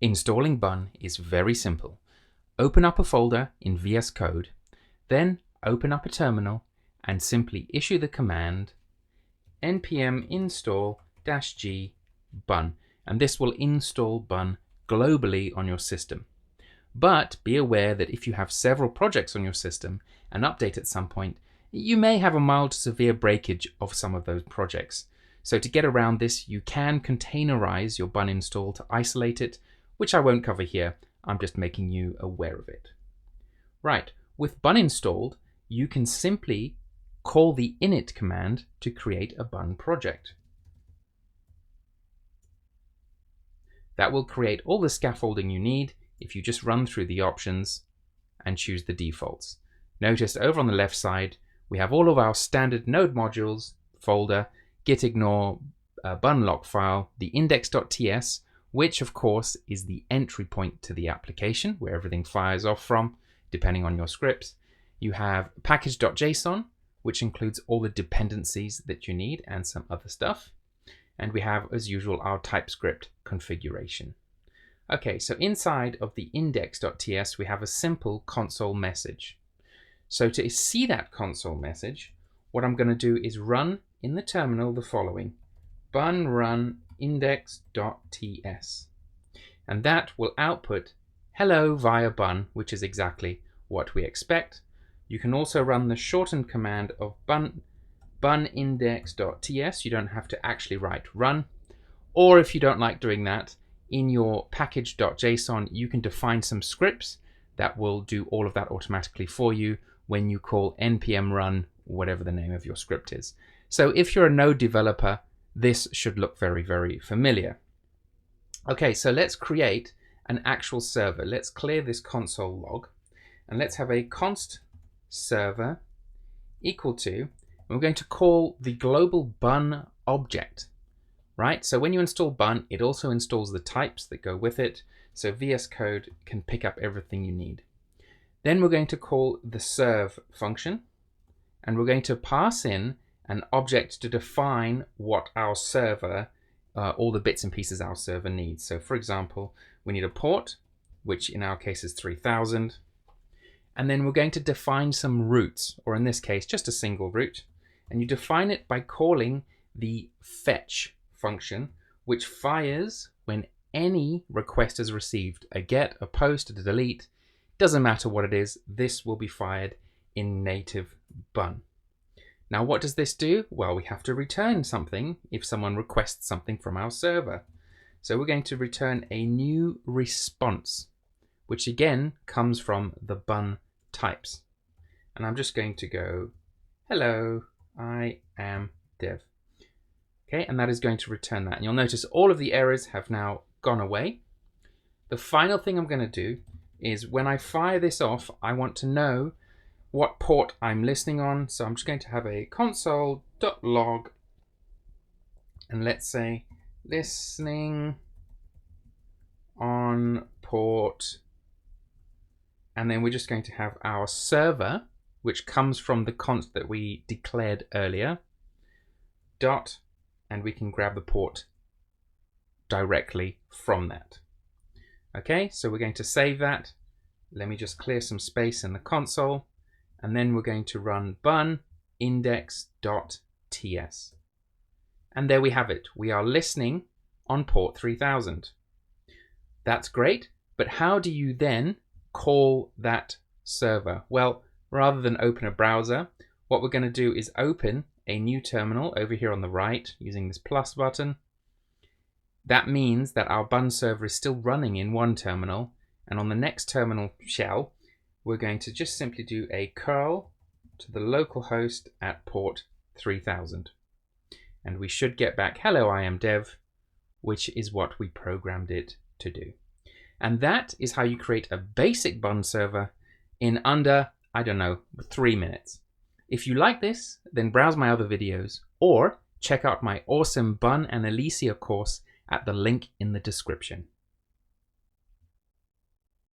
Installing Bun is very simple. Open up a folder in VS Code, then open up a terminal and simply issue the command npm install-g bun, and this will install Bun globally on your system. But be aware that if you have several projects on your system and update at some point, you may have a mild to severe breakage of some of those projects. So to get around this, you can containerize your Bun install to isolate it, which I won't cover here. I'm just making you aware of it. Right, with Bun installed, you can simply call the init command to create a Bun project. That will create all the scaffolding you need if you just run through the options and choose the defaults. Notice over on the left side, we have all of our standard node modules, folder, gitignore, bunlock file, the index.ts, which of course is the entry point to the application where everything fires off from, depending on your scripts. You have package.json, which includes all the dependencies that you need and some other stuff. And we have, as usual, our TypeScript configuration. Okay, so inside of the index.ts, we have a simple console message. So to see that console message, what I'm going to do is run in the terminal the following: bun run index.ts. And that will output hello via bun, which is exactly what we expect. You can also run the shortened command of bun index.ts. You don't have to actually write run. Or if you don't like doing that, in your package.json, you can define some scripts that will do all of that automatically for you when you call npm run, whatever the name of your script is. So if you're a Node developer, this should look very, very familiar. Okay, so let's create an actual server. Let's clear this console log and let's have a const server equal to, and we're going to call the global bun object, right? So when you install Bun, it also installs the types that go with it. So VS Code can pick up everything you need. Then we're going to call the serve function, and we're going to pass in an object to define what our server, all the bits and pieces our server needs. So for example, we need a port, which in our case is 3000. And then we're going to define some routes, or in this case, just a single route. And you define it by calling the fetch function, which fires when any request is received. A get, a post, a delete, doesn't matter what it is, this will be fired in native Bun. Now what does this do? Well, we have to return something if someone requests something from our server. So we're going to return a new response, which again comes from the Bun types. And I'm just going to go, hello, I am Dev. Okay, and that is going to return that. And you'll notice all of the errors have now gone away. The final thing I'm going to do is when I fire this off, I want to know what port I'm listening on. So I'm just going to have a console.log and let's say listening on port. And then we're just going to have our server, which comes from the const that we declared earlier, dot, and we can grab the port directly from that. Okay, so we're going to save that. Let me just clear some space in the console, and then we're going to run bun index.ts. And there we have it. We are listening on port 3000. That's great, but how do you then call that server? Well, rather than open a browser, what we're going to do is open a new terminal over here on the right using this plus button. That means that our Bun server is still running in one terminal, and on the next terminal shell, we're going to just simply do a curl to the local host at port 3000. And we should get back, hello, I am Dev, which is what we programmed it to do. And that is how you create a basic Bun server in under, I don't know, 3 minutes. If you like this, then browse my other videos or check out my awesome Bun and Elysia course at the link in the description.